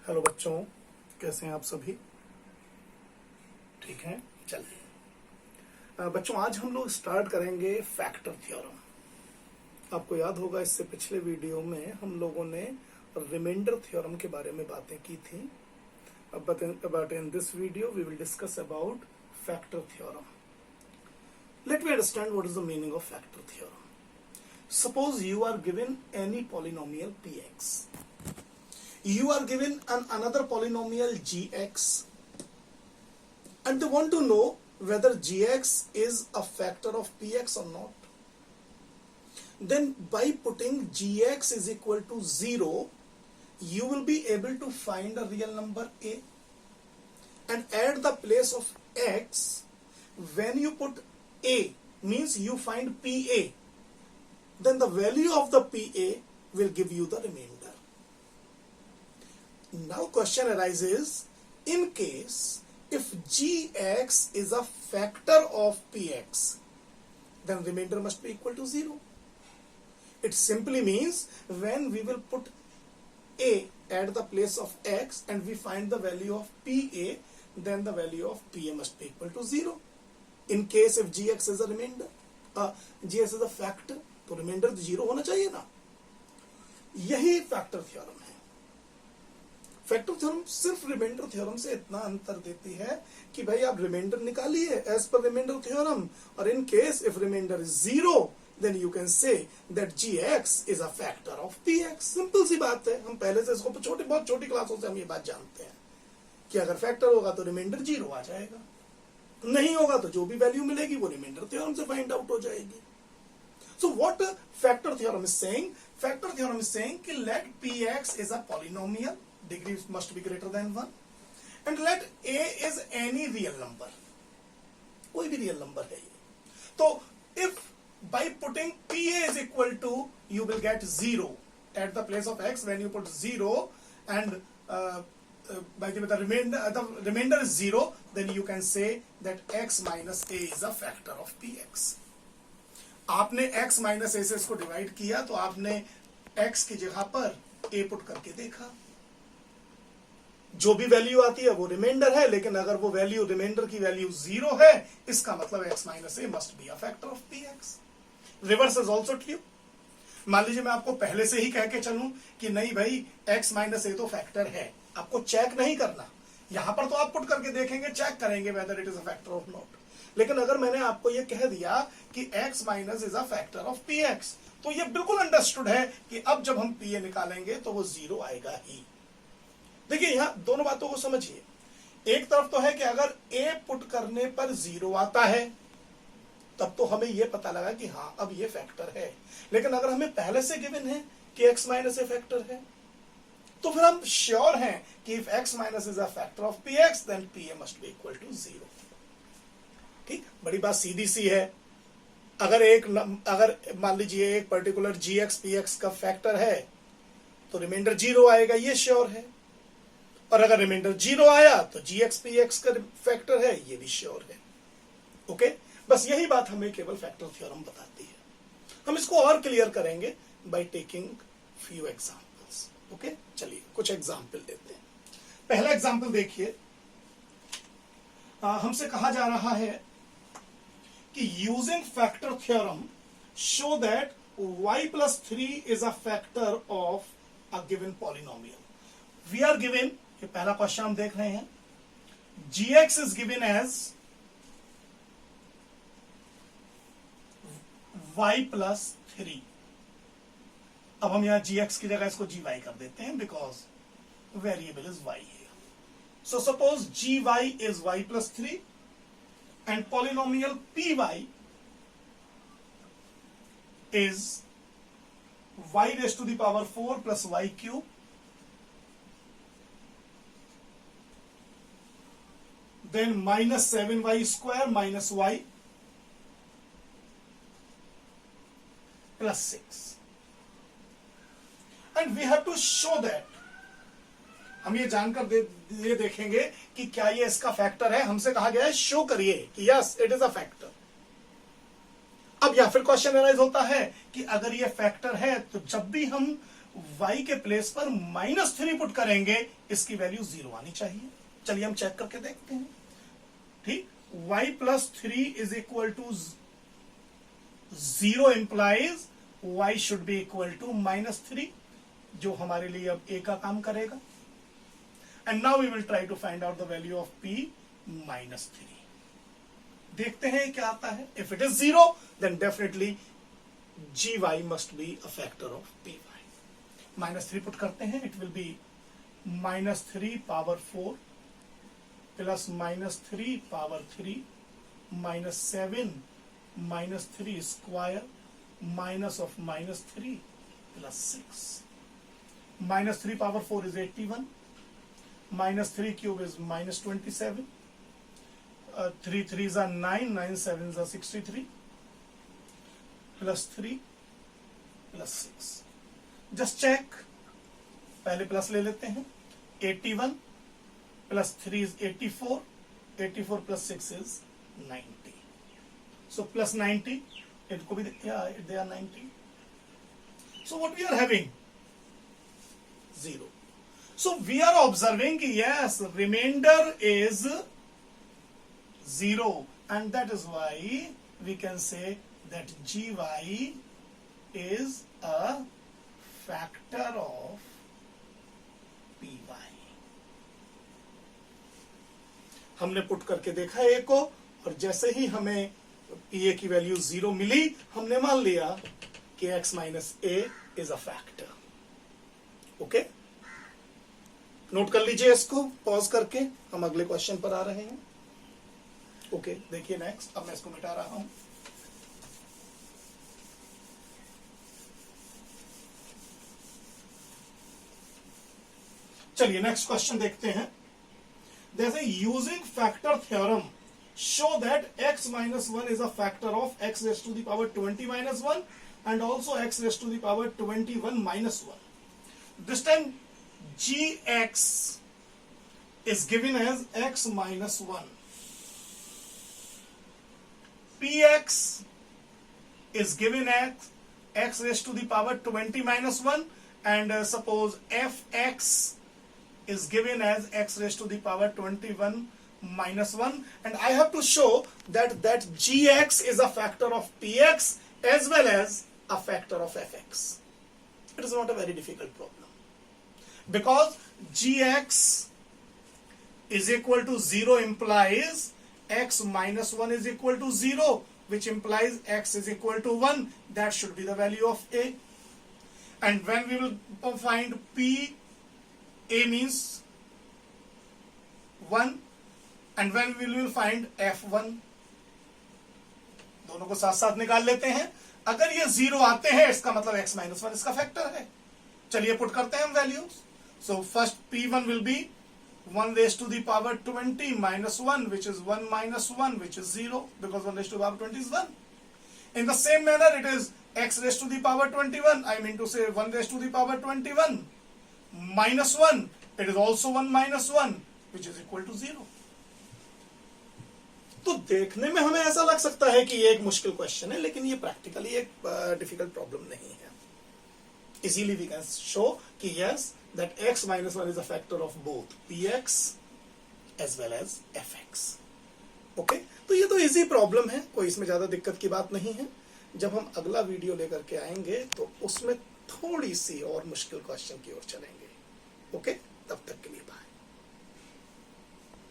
Hello बच्चों, कैसे हैं आप सभी? ठीक हैं। चलिए बच्चों, आज हम लोग स्टार्ट करेंगे फैक्टर थ्योरम। आपको याद होगा इससे पिछले वीडियो में हम लोगों ने रिमाइंडर थ्योरम के बारे में बातें की थी। But in this video we will discuss about factor theorem. Let me understand what is the meaning of factor theorem. Suppose you are given any polynomial px. You are given another polynomial gx and they want to know whether gx is a factor of px or not. Then by putting gx is equal to 0, you will be able to find a real number a, and at the place of x, when you put a means you find pa, then the value of the pa will give you the remainder. Now question arises, in case if gx is a factor of px, then remainder must be equal to 0. It simply means when we will put a at the place of x and we find the value of pa, then the value of pa must be equal to 0. In case if gx is a remainder, gx is a factor, तो remainder 0 होना चाहिए ना। यही factor theorem है। Factor theorem सिर्फ remainder theorem से इतना अंतर देती है कि भाई आप रिमाइंडर निकालिए एज पर रिमाइंडर थ्योरम, और in case if reminder is 0 then you can say that gx is a factor of px। Simple सी बात है, हम पहले से इसको बहुत छोटी क्लासों से हम ये बात जानते हैं कि अगर फैक्टर होगा तो रिमाइंडर 0 आ जाएगा, नहीं होगा तो जो भी वैल्यू मिलेगी वो रिमाइंडर थ्योरम से फाइंड आउट हो जाएगी। So what factor theorem is saying? Factor theorem is saying कि let px is a polynomial, degree must be greater than 1, and let a is any real number, कोई भी real number है ये। तो if by putting pa is equal to, you will get 0 at the place of x. When you put 0 and by the remainder is 0, then you can say that x minus a is a factor of px. आपने x minus ए से इसको divide किया तो आपने x की जगह पर a put करके देखा, जो भी वैल्यू आती है वो रिमाइंडर है, लेकिन अगर वो वैल्यू रिमाइंडर की वैल्यू 0 है, इसका मतलब x minus A must be a factor of px. Reverse is also true. मान लीजिए मैं आपको पहले से ही कह के चलूं कि नहीं भाई x माइनस ए तो फैक्टर है, आपको चेक नहीं करना, यहां पर तो आप पुट करके देखेंगे, चेक करेंगे whether it is a factor of not. लेकिन अगर मैंने आपको ये कह दिया कि x minus is a factor of px, तो ये बिल्कुल अंडरस्टूड है कि अब जब हम pa निकालेंगे तो वो 0 आएगा ही। देखिए यहां दोनों बातों को समझिए। एक तरफ तो है कि अगर a पुट करने पर 0 आता है तब तो हमें यह पता लगा कि हाँ अब ये फैक्टर है, लेकिन अगर हमें पहले से गिवन है कि x माइनस ए फैक्टर है तो फिर हम श्योर हैं कि if x minus is a factor of px then pa must be equal to 0। ठीक, बड़ी बात सीधी सी है। अगर मान लीजिए एक पर्टिकुलर gx px का फैक्टर है तो रिमाइंडर 0 आएगा, ये श्योर है, और अगर रिमाइंडर 0 आया तो gx px का फैक्टर है, ये भी श्योर है। ओके, बस यही बात हमें केवल फैक्टर थ्योरम बताती है। हम इसको और क्लियर करेंगे by taking few examples. Okay, चलिए कुछ एग्जांपल लेते हैं। पहला एग्जांपल देखिए, हमसे कहा जा रहा है कि using factor theorem show that y plus 3 is a factor of a given polynomial. We are given, ये पहला क्वेश्चन हम देख रहे हैं, gx is given as y plus 3। अब हम यहां gx की जगह इसको gy कर देते हैं बिकॉज वेरिएबल इज y है। So suppose gy is y plus 3 and polynomial py is y raised to the power 4 plus y cube then minus 7y square minus y plus 6, and we have to show that, हम ये जानकर ये देखेंगे कि क्या ये इसका factor है। हमसे कहा गया है शो करिए कि yes it is a factor. अब या फिर क्वेश्चन अराइज होता है कि अगर ये फैक्टर है तो जब भी हम y के प्लेस पर -3 पुट करेंगे, इसकी वैल्यू 0 आनी चाहिए। चलिए हम चेक करके देखते हैं। ठीक, y + 3 is equal to 0 implies y should be equal to -3, जो हमारे लिए अब a का काम करेगा। And now we will try to find out the value of p -3। देखते हैं क्या आता है। If it is 0 then definitely gy must be a factor of py। -3 put करते हैं, it will be -3 power 4 plus -3 power 3 -7 -3 square minus of -3 plus 6। -3 power 4 is 81, -3 cube is -27, 3 3s are 9, 9 7s are 63, plus 3 plus 6। Just check, पहले plus ले लेते हैं। 81 plus 3 is 84, 84 plus 6 is 90, so plus 90, इनको भी they are 90, so what we are having 0। so we are observing yes, remainder is 0, and that is why we can say that gy is a factor of py। हमने put करके देखा a को, और जैसे ही हमें pa की value 0 मिली, हमने मान लिया कि x minus a is a factor. Okay, note कर लीजिए इसको, पॉज करके हम अगले क्वेश्चन पर आ रहे हैं। ओके, देखिए नेक्स्ट, अब मैं इसको मिटा रहा हूं। चलिए नेक्स्ट क्वेश्चन देखते हैं। जैसे using factor theorem show that x minus 1 is a factor of x raised to the power 20 minus 1 and also x raised to the power 21 minus 1. This time gx is given as x minus 1. px is given as x raised to the power 20 minus 1, and suppose fx is given as x raised to the power 21 minus 1, and I have to show that gx is a factor of px as well as a factor of fx. It is not a very difficult problem, because gx is equal to 0 implies x minus 1 is equal to 0, which implies x is equal to 1. That should be the value of a. And when we will find p, a means 1, and when we will find f1, दोनों को साथ साथ निकाल लेते हैं। अगर ये 0 आते हैं, इसका मतलब x माइनस 1 इसका फैक्टर है। चलिए पुट करते हैं हम values. So first p1 will be 1 raised to the power 20 minus 1, which is 1 minus 1, which is 0, because 1 raised to the power 20 is 1. In the same manner, it is x raised to the power 21. I mean to say 1 raised to the power 21 minus 1. It is also 1 minus 1, which is equal to 0. तो देखने में हमें ऐसा लग सकता है कि ये एक मुश्किल क्वेश्चन है, लेकिन ये प्रैक्टिकली एक डिफिकल्ट प्रॉब्लम नहीं है। इजीली वी कैन शो कि yes, that x minus 1 is a factor of both px as well as fx. Okay, तो ये तो इजी प्रॉब्लम है, कोई इसमें ज्यादा दिक्कत की बात नहीं है। जब हम अगला वीडियो लेकर के आएंगे तो उसमें थोड़ी सी और मुश्किल क्वेश्चन की ओर चलेंगे। ओके, तब तक के